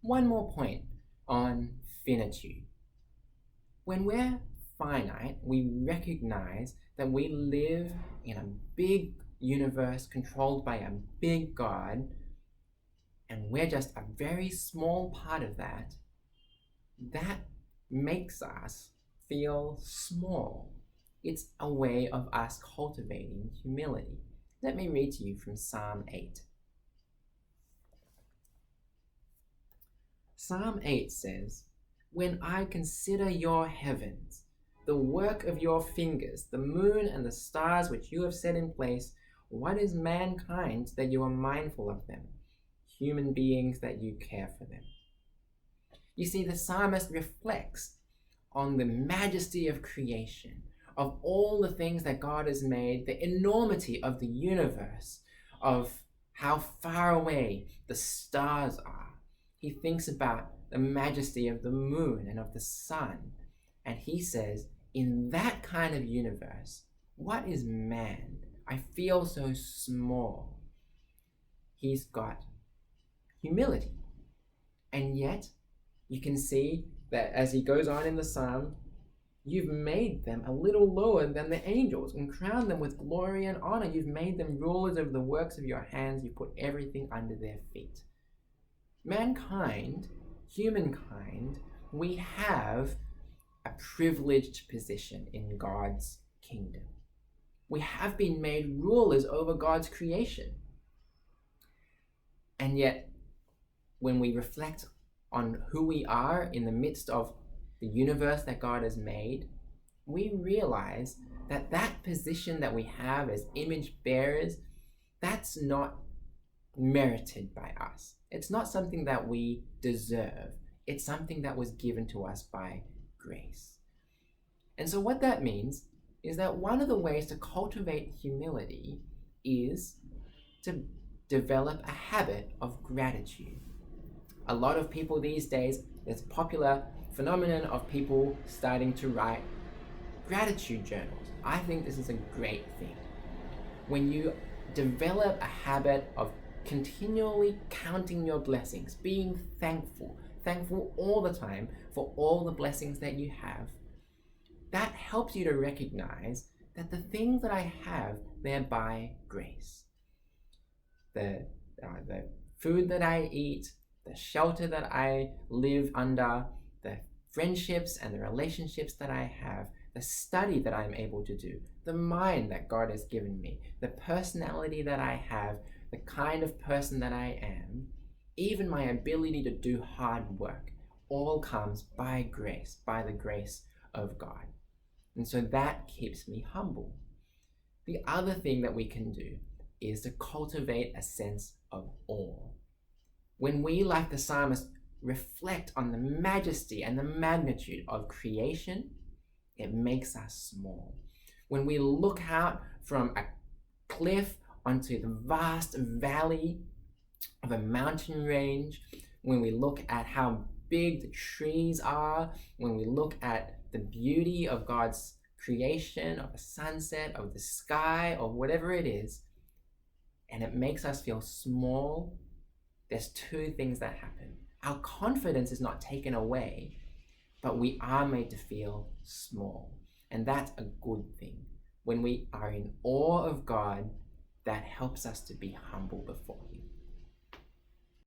one more point on finitude. When we're finite, we recognize that we live in a big universe controlled by a big God, and we're just a very small part of that. That makes us feel small. It's a way of us cultivating humility. Let me read to you from Psalm 8. Psalm 8 says, "When I consider your heavens, the work of your fingers, the moon and the stars which you have set in place, what is mankind that you are mindful of them? Human beings that you care for them." You see, the psalmist reflects on the majesty of creation, of all the things that God has made, the enormity of the universe, of how far away the stars are. He thinks about the majesty of the moon and of the sun, and he says, in that kind of universe, what is man? I feel so small. He's got humility, and yet you can see that as he goes on in the psalm, you've made them a little lower than the angels and crowned them with glory and honor. You've made them rulers over the works of your hands. You put everything under their feet. Mankind, humankind, we have a privileged position in God's kingdom. We have been made rulers over God's creation. And yet, when we reflect on who we are in the midst of the universe that God has made, we realize that that position that we have as image bearers, that's not merited by us. It's not something that we deserve. It's something that was given to us by grace. And so what that means is that one of the ways to cultivate humility is to develop a habit of gratitude. A lot of people these days, there's a popular phenomenon of people starting to write gratitude journals. I think this is a great thing. When you develop a habit of continually counting your blessings, being thankful all the time for all the blessings that you have, that helps you to recognize that the things that I have, they're by grace. The food that I eat, the shelter that I live under, the friendships and the relationships that I have, the study that I'm able to do, the mind that God has given me, the personality that I have, the kind of person that I am, even my ability to do hard work, all comes by grace, by the grace of God. And so that keeps me humble. The other thing that we can do is to cultivate a sense of awe. When we, like the psalmist, reflect on the majesty and the magnitude of creation, it makes us small. When we look out from a cliff onto the vast valley of a mountain range, when we look at how big the trees are, when we look at the beauty of God's creation, of the sunset, of the sky, or whatever it is, and it makes us feel small, there's two things that happen. Our confidence is not taken away, but we are made to feel small. And that's a good thing. When we are in awe of God, that helps us to be humble before Him.